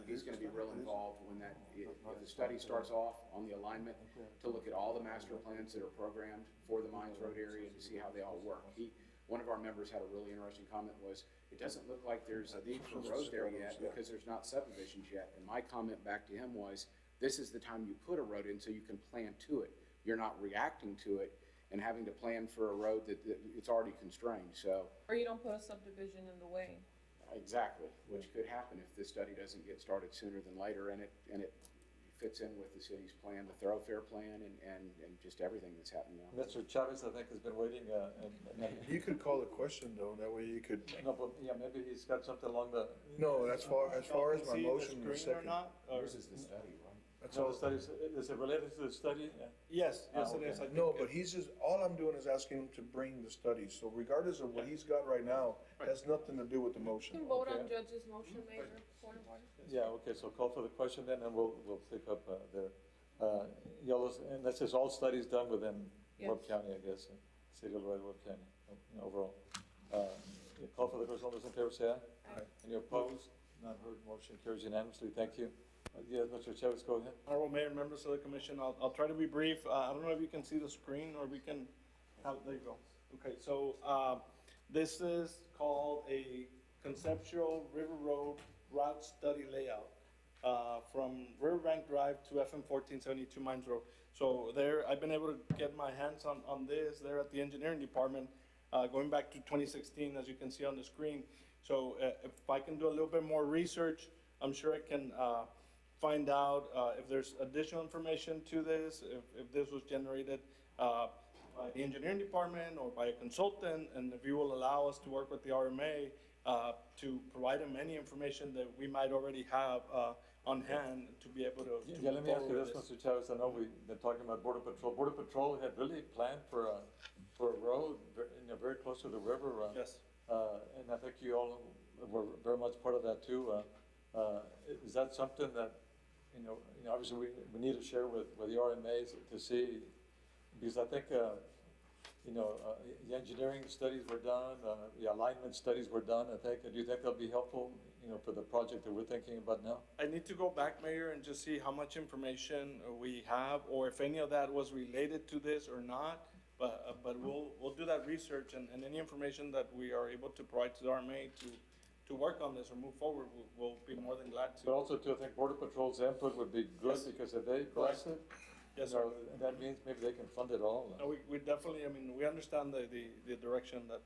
he's gonna be real involved when if the study starts off on the alignment, to look at all the master plans that are programmed for the Mines Road area to see how they all work. One of our members had a really interesting comment was, it doesn't look like there's a need for road there yet because there's not subdivisions yet. And my comment back to him was, this is the time you put a road in so you can plan to it. You're not reacting to it. and having to plan for a road that it's already constrained, so. Or you don't put a subdivision in the way. Exactly, which could happen if this study doesn't get started sooner than later, and it fits in with the city's plan, the thoroughfare plan, and just everything that's happening now. Mr. Chavez, I think, has been waiting, and, You could call the question though, that way you could, no, but, yeah, maybe he's got something along the, no, as far as my motion, the second. Yours is the study, right? That's so all. the studies, is it related to the study? Yeah. Yes, yes, Ah, it is. okay. I think No, but he's just, all I'm doing is asking him to bring the study, so regardless of what he's got right now, has nothing to do with the You motion. can vote on Okay. Judge's motion, Mayor, point of order. Yeah, okay, so call for the question then, and we'll pick up, there. Yellows, and that's just all studies done within Webb Yes. County, I guess, City of Laredo, Webb County, overall. You call for the question, all those in favor say aye. Aye. Any opposed? None heard, motion carries unanimously, thank you. Yes, Mr. Chavez, go ahead. Honorable Mayor and members of the commission, I'll try to be brief. I don't know if you can see the screen or we can have, there you go. Okay, so, this is called a conceptual River Road route study layout, from Riverbank Drive to FM 1472 Mines Road. So there, I've been able to get my hands on this there at the engineering department, going back to 2016, as you can see on the screen. So, if I can do a little bit more research, I'm sure I can, find out if there's additional information to this, if this was generated by the engineering department or by a consultant, and if you will allow us to work with the RMA to provide them any information that we might already have on hand to be able to Yeah, let me ask you move this, forward with Mr. Chavez, I know we've been talking about Border Patrol. Border Patrol had really planned for a road, very close to the river. Yes. And I think you all were very much part of that too. Is that something that, obviously we need to share with the RMAs to see, because I think, the engineering studies were done, the alignment studies were done, I think. Do you think they'll be helpful, for the project that we're thinking about now? I need to go back, Mayor, and just see how much information we have, or if any of that was related to this or not. But we'll do that research, and any information that we are able to provide to the RMA to work on this or move forward, we'll be more than glad to. But also too, I think Border Patrol's input would be good, Yes. because if they bless it, Yes, sir. that means maybe they can fund it all. No, we definitely, we understand the direction that,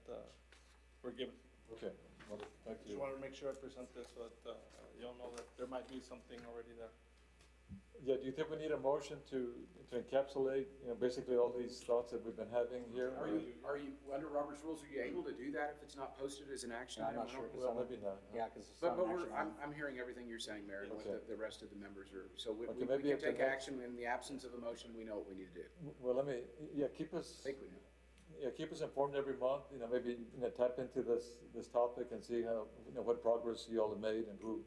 we're given. Okay, well, thank Just you. wanted to make sure I present this so that, y'all know that there might be something already there. Yeah, do you think we need a motion to encapsulate, basically all these thoughts that we've been having here? Are you, under Robert's rules, are you able to do that if it's not posted as an action Yeah, I'm item? not sure. Well, maybe not. Yeah, because it's But not an we're, action item. I'm hearing everything you're saying, Mayor, and what Okay. the rest of the members are, so we Okay, we maybe can at the take next- action in the absence of a motion, we know what we need to do. Well, keep us, I think we know. keep us informed every month, maybe, tap into this topic and see how, what progress you all have made and who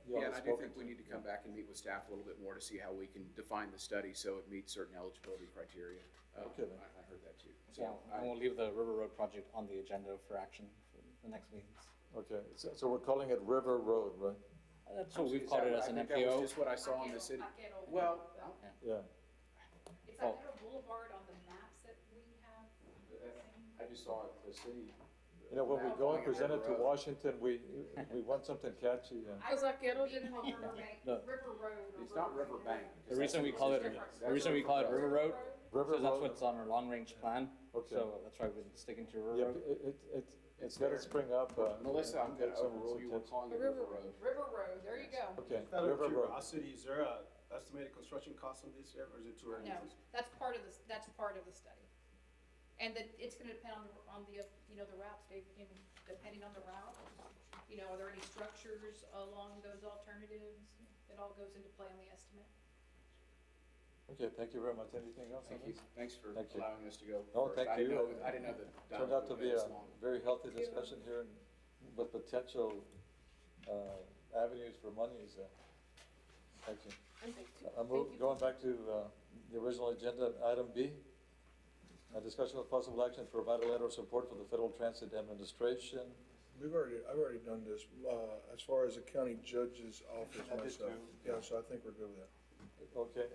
you all Yeah, and have I do spoken think we to. need to come back and meet with staff a little bit more to see how we can define the study so it meets certain eligibility criteria. Okay, then. I heard that too. Yeah, So and we'll leave the River Road project on the agenda for action for the next meetings. Okay, so we're calling it River Road, right? That's what we've called it as an I think that was MPO. just what I saw in the city. Paquero. Well, Yeah, It's Oh. Paquero Boulevard on the maps that we have. I just saw it, the city. when we go and present it to Washington, we want something catchy, Because Vaquero didn't Call make River Bank, No. River Road. or It's not River Riverbank. The reason we call it, the reason we call it River Road, River because that's Road. what's on our long-range plan. Okay. So that's why we've been sticking to River Yeah, Road. it's gotta spring up. Melissa, I'm gonna get some overrule you, we're attention. calling it River River Road. River Road, there you go. Okay, Out of River Road. curiosity, is there a estimated construction cost on this yet, or is it too early? No, that's part of the study. And that it's gonna depend on the, the routes, Dave, depending on the route. Are there any structures along those alternatives? It all goes into play on the estimate. Okay, thank you very much. Anything else? Thank you, thanks for Thank you. allowing us to go No, first. thank I didn't you. know, I didn't know that. Turned out to be this a long. very healthy discussion here with potential avenues for monies. Thank you. And thank you. I'm going back to the original agenda, item B. A discussion with possible action to provide a letter of support for the Federal Transit Administration. I've already done this, as far as the county judge's office I did myself. too. Yeah, so I think we're good with that. Okay,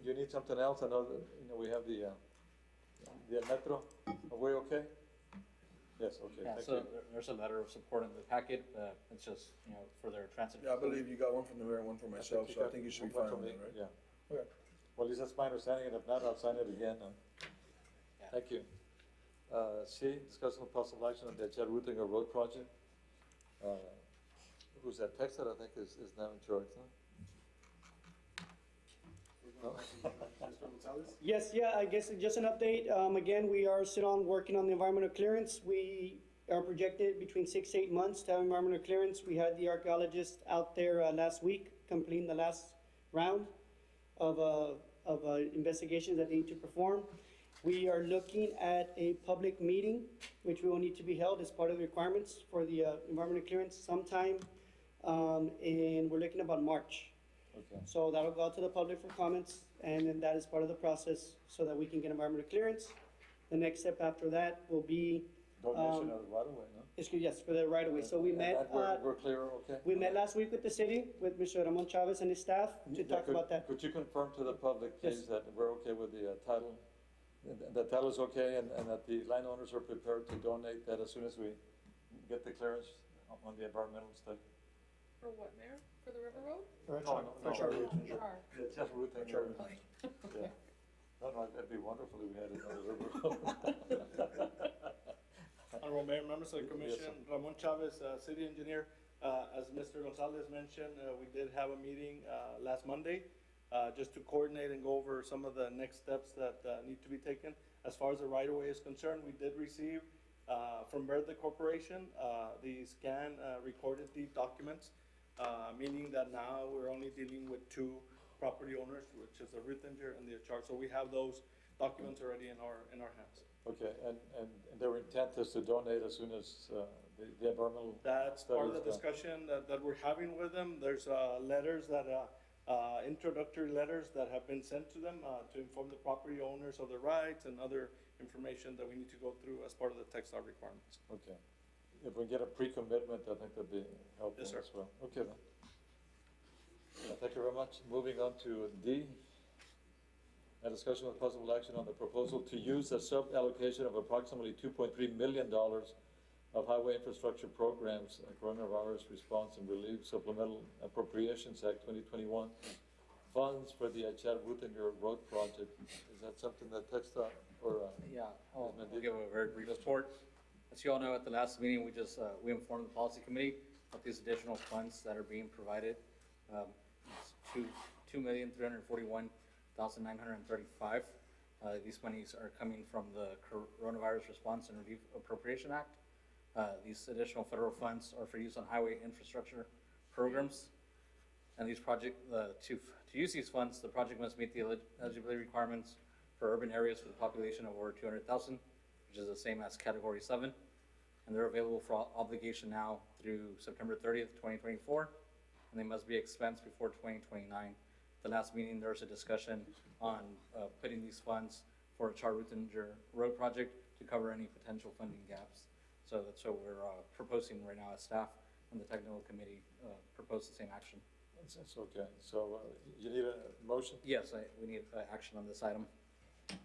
you need something else? I know that, we have the Metro. Are we okay? Yes, okay, Yeah, thank so you. there's a letter of support in the packet. It's just, for their transit. Yeah, I believe you got one from the mayor and one from myself, so I think you should be one fine from with me, that, right? Yeah. Okay. Well, at least that's my understanding, and if not, I'll sign it again. Yeah. Thank you. C, discussion of possible action on the Chad Ruthinger Road project. Who's that? Texas, I think, is now in charge, huh? Yes, yeah, I guess just an update. Again, we are still on working on the environmental clearance. We are projected between 6 to 8 months to have environmental clearance. We had the archaeologist out there last week completing the last round of investigations that they need to perform. We are looking at a public meeting, which will need to be held as part of the requirements for the environmental clearance sometime, and we're looking about March. Okay. So that'll go out to the public for comments, and then that is part of the process so that we can get environmental clearance. The next step after that will be, Donation of the right of way, no? yes, for the right of way. So we And met, that we're clear, okay? we met last week with the city, with Mr. Ramon Chavez and his staff to Yeah, talk about that. Could you confirm to the public, Yes. please, that we're okay with the title? The title is okay, and that the landowners are prepared to donate that as soon as we get the clearance on the environmental study? For what, Mayor? For the River Road? No, Char. Yeah, just Ruth and Char. Yeah. No, that'd be wonderful if we had it on the river. Honorable Mayor, members of the Yes, commission, Ramon Chavez, city engineer. As Mr. Gonzalez mentioned, we did have a meeting, last Monday, just to coordinate and go over some of the next steps that, need to be taken. As far as the right-of-way is concerned, we did receive, from Verde Corporation, the scan, recorded deed documents, meaning that now we're only dealing with two property owners, which is the Rittinger and the Achar. So we have those documents already in our hands. Okay, and their intent is to donate as soon as, the environmental. That's part of the study is done. discussion that we're having with them. There's, letters that, introductory letters that have been sent to them, to inform the property owners of their rights and other information that we need to go through as part of the textile requirements. Okay. If we get a pre-commitment, I think that'd be helpful Yes, sir. as well. Okay, then. Thank you very much. Moving on to D. A discussion with possible action on the proposal to use a sub-allocation of approximately $2.3 million of Highway Infrastructure Programs, Coronavirus Response and Relief Supplemental Appropriations Act 2021 funds for the Chad Ruthinger Road project. Is that something that TechStop or? Yeah, I'll Ms. I'll Mendy? give a very brief report. As you all know, at the last meeting, we just, we informed the policy committee of these additional funds that are being provided. It's $2,341,935. These monies are coming from the Coronavirus Response and Relief Appropriation Act. These additional federal funds are for use on highway infrastructure programs. And these to use these funds, the project must meet the eligibility requirements for urban areas with a population of over 200,000, which is the same as Category 7. And they're available for obligation now through September 30th, 2024, and they must be expensed before 2029. The last meeting, there was a discussion on putting these funds for a Char-Ruthinger Road project to cover any potential funding gaps. So that's what we're proposing right now as staff, and the technical committee proposed the same action. That's okay. So you need a motion? Yes, we need action on this item.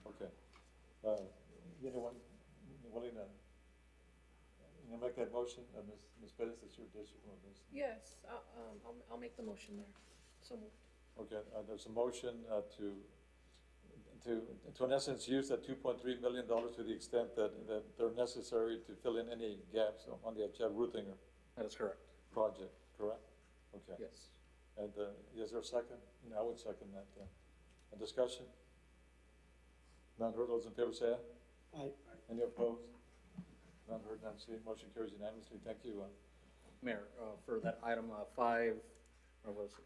Okay. Anyone willing to, make that motion? Ms. Perez, it's your district on this. Yes, I'll make the motion there. So moved. Okay, there's a motion to in essence use that $2.3 million to the extent that they're necessary to fill in any gaps on the Chad Ruthinger That is correct. project, correct? Okay. Yes. And is there a second? No, I would second that. A discussion? None heard, those in favor say aye. Aye. Any opposed? None heard, none seen, motion carries unanimously. Thank you. Mayor, for that item 5, or was it,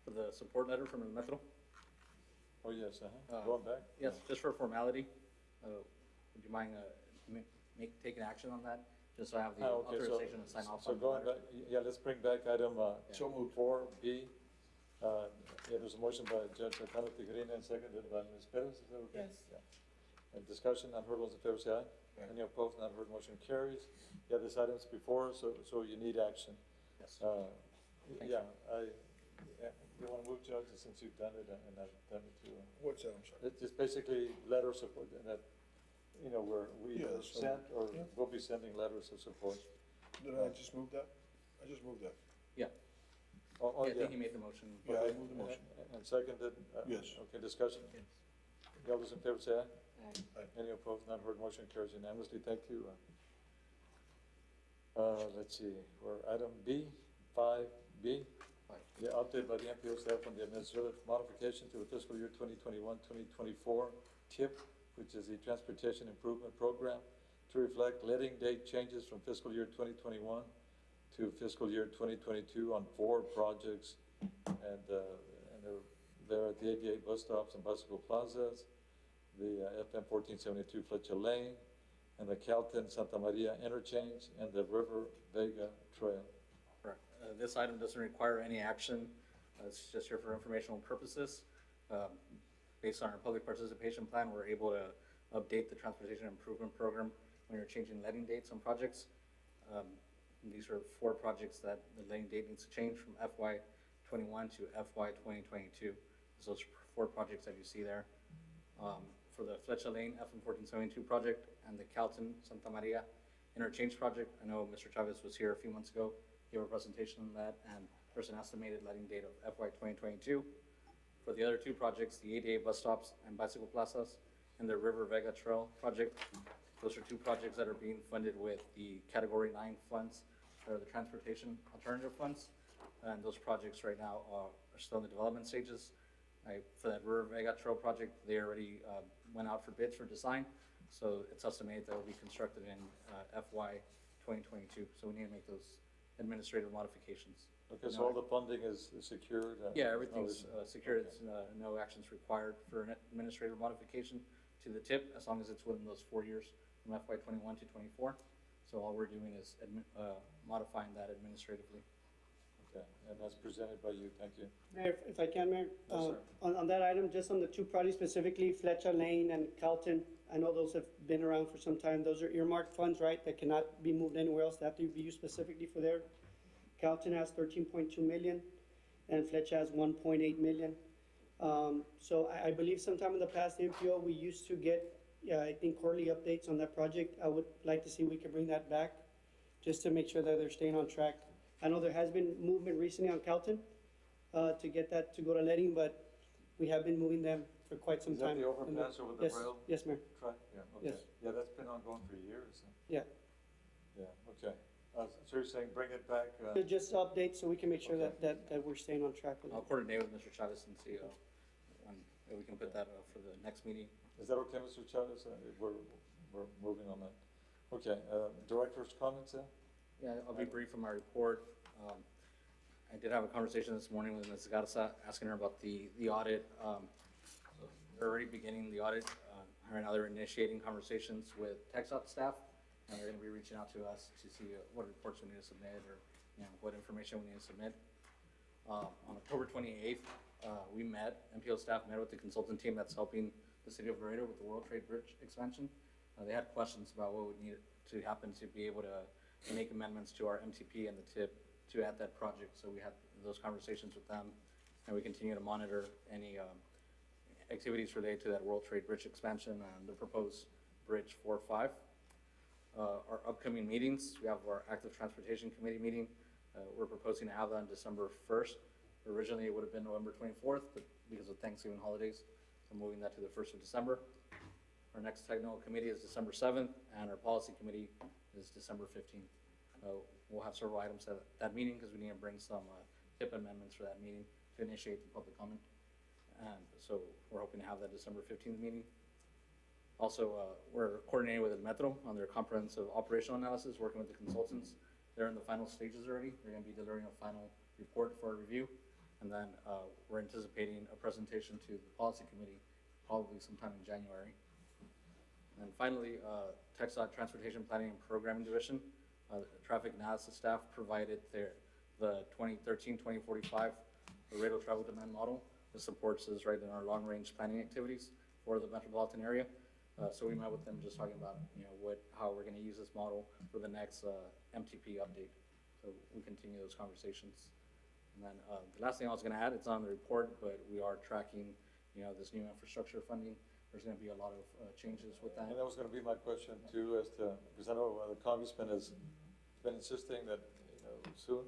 for the support letter from the Metro? Oh, yes, going back? Yes, just for formality, would you mind taking action on that? Just so I have the Okay, authorization to sign off so on the going letter. back, yeah, let's bring back item So moved. 4B. Yeah, there's a motion by Judge Alcala Tigrina and seconded by Ms. Perez, is that okay? Yes. Yeah. And discussion, none heard, those in favor say aye. Aye. Any opposed, none heard, motion carries. Yeah, this item's before, so you need action. Yes. Thank Yeah, you wanna move, Judge, since you've done it and I've done it too? What's that, I'm sorry? It's just basically letter of support that, where we Yeah, either so- sent or yeah. will be sending letters of support. Did I just move that? I just moved that. Yeah, Oh, I think he made the motion. Yeah, I moved the motion. And seconded? Yes. Okay, discussion? Yes. All those in favor say aye. Any opposed? None heard. Motion carries unanimously. Thank you. Let's see, we're item B, 5B. The update by the MPO staff on the administrative modification to the fiscal year 2021-2024 TIP, which is the Transportation Improvement Program, to reflect letting date changes from fiscal year 2021 to fiscal year 2022 on 4 projects. And they're at the 88 bus stops and bicycle plazas, the FM 1472 Fletcher Lane, and the Calton Santa Maria interchange, and the River Vega Trail. Correct. This item doesn't require any action. It's just here for informational purposes. Based on our public participation plan, we're able to update the Transportation Improvement Program when you're changing letting dates on projects. These are 4 projects that the letting date needs to change from FY 21 to FY 2022. So those 4 projects that you see there. For the Fletcher Lane FM 1472 project and the Calton Santa Maria interchange project, I know Mr. Chavez was here a few months ago, gave a presentation on that, and there's an estimated letting date of FY 2022. For the other 2 projects, the 88 bus stops and bicycle plazas and the River Vega Trail project, those are 2 projects that are being funded with the Category 9 funds, or the Transportation Alternative Funds, and those projects right now are still in the development stages. For that River Vega Trail project, they already went out for bids for design, so it's estimated that will be constructed in FY 2022. So we need to make those administrative modifications. Okay, so all the funding is secured? Yeah, everything's secured. It's, no actions required for an administrative modification to the TIP, as long as it's within those 4 years from FY 21 to 24. So all we're doing is modifying that administratively. Okay, and that's presented by you. Thank you. Mayor, if I can, Mayor, Yes, sir. on that item, just on the 2 projects specifically, Fletcher Lane and Calton, I know those have been around for some time. Those are earmarked funds, right, that cannot be moved anywhere else. They have to be used specifically for there. Calton has 13.2 million and Fletcher has 1.8 million. So I believe sometime in the past, the MPO, we used to get, I think, quarterly updates on that project. I would like to see if we can bring that back, just to make sure that they're staying on track. I know there has been movement recently on Calton to get that to go to letting, but we have been moving them for quite some Is that time. the overpass over the Yes, rail yes, Mayor. track? Yeah, okay. Yes. Yeah, that's been ongoing for years. Yeah. Yeah, okay. So you're saying bring it back? Just update so we can make sure Okay. that we're staying on track with I'll it. coordinate with Mr. Chavez and see when we can put that for the next meeting. Is that okay, Mr. Chavez? We're moving on that. Okay, director's comments then? Yeah, I'll be brief on my report. I did have a conversation this morning with Ms. Garza, asking her about the audit. They're already beginning the audit. Right now they're initiating conversations with TechSot staff, and they're gonna be reaching out to us to see what reports we need to submit, or, what information we need to submit. On October 28th, MPO staff met with the consultant team that's helping the city of Laredo with the World Trade Bridge expansion. They had questions about what would need to happen to be able to make amendments to our MTP and the TIP to add that project. So we had those conversations with them, and we continue to monitor any activities related to that World Trade Bridge expansion and the proposed Bridge 4-5. Our upcoming meetings, we have our Active Transportation Committee meeting. We're proposing to have that on December 1st. Originally, it would have been November 24th, but because of Thanksgiving holidays, so moving that to the 1st of December. Our next technical committee is December 7th, and our policy committee is December 15th. We'll have several items at that meeting, because we need to bring some TIP amendments for that meeting to initiate the public comment. And so we're hoping to have that December 15th meeting. Also, we're coordinating with the Metro on their comprehensive operational analysis, working with the consultants. They're in the final stages already. They're gonna be delivering a final report for our review. And then we're anticipating a presentation to the policy committee probably sometime in January. And finally, TechSot Transportation Planning and Programming Division, the traffic analysis staff provided the 2013-2045 Laredo travel demand model. This supports us right in our long-range planning activities for the metropolitan area. So we met with them just talking about, how we're gonna use this model for the next MTP update. So we continue those conversations. And then the last thing I was gonna add, it's on the report, but we are tracking, this new infrastructure funding. There's gonna be a lot of changes with that. And that was gonna be my question too, as to, because I know the congressman has been insisting that, soon,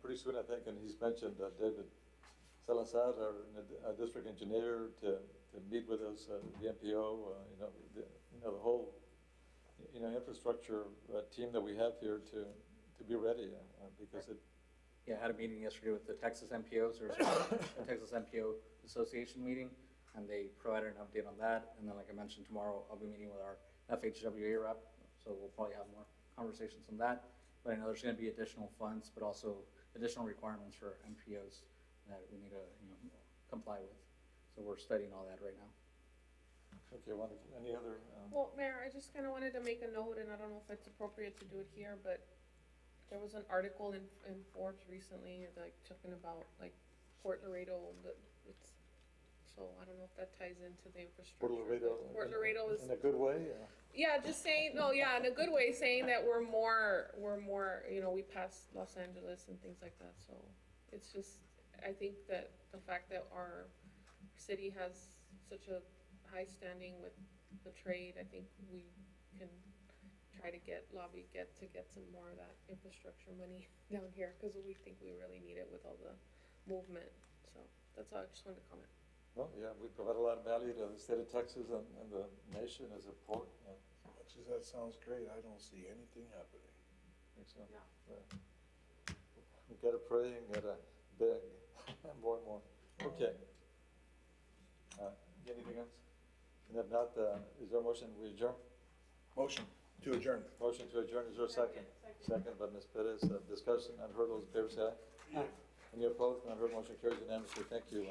pretty soon, I think, and he's mentioned David Salazar, our district engineer, to meet with us, the MPO, the whole, infrastructure team that we have here to be ready, because it, Yeah, I had a meeting yesterday with the Texas MPOs, there's a Texas MPO Association meeting, and they provided an update on that. And then, like I mentioned, tomorrow I'll be meeting with our FHWA rep, so we'll probably have more conversations on that. But I know there's gonna be additional funds, but also additional requirements for MPOs that we need to, comply with. So we're studying all that right now. okay, any other, Well, Mayor, I just kinda wanted to make a note, and I don't know if it's appropriate to do it here, but there was an article in Forbes recently, like, talking about, like, Port Laredo, so I don't know if that ties into the infrastructure. Port Laredo? Port Laredo is, In a good way? yeah, just saying, no, yeah, in a good way, saying that we're more, we pass Los Angeles and things like that, so it's just, I think that the fact that our city has such a high standing with the trade, I think we can try to get some more of that infrastructure money down here, because we think we really need it with all the movement, so that's all, I just wanted to comment. Well, yeah, we provide a lot of value to the state of Texas and the nation as a port. Much as that sounds great, I don't see anything happening. Think so? We gotta pray and gotta beg, more and more. Okay. Anything else? And if not, is there a motion, we adjourn? Motion to adjourn. Motion to adjourn, is there a second? Second by Ms. Perez, discussion, unheard, those in favor say aye. Any opposed, unheard, motion carries unanimously, thank you.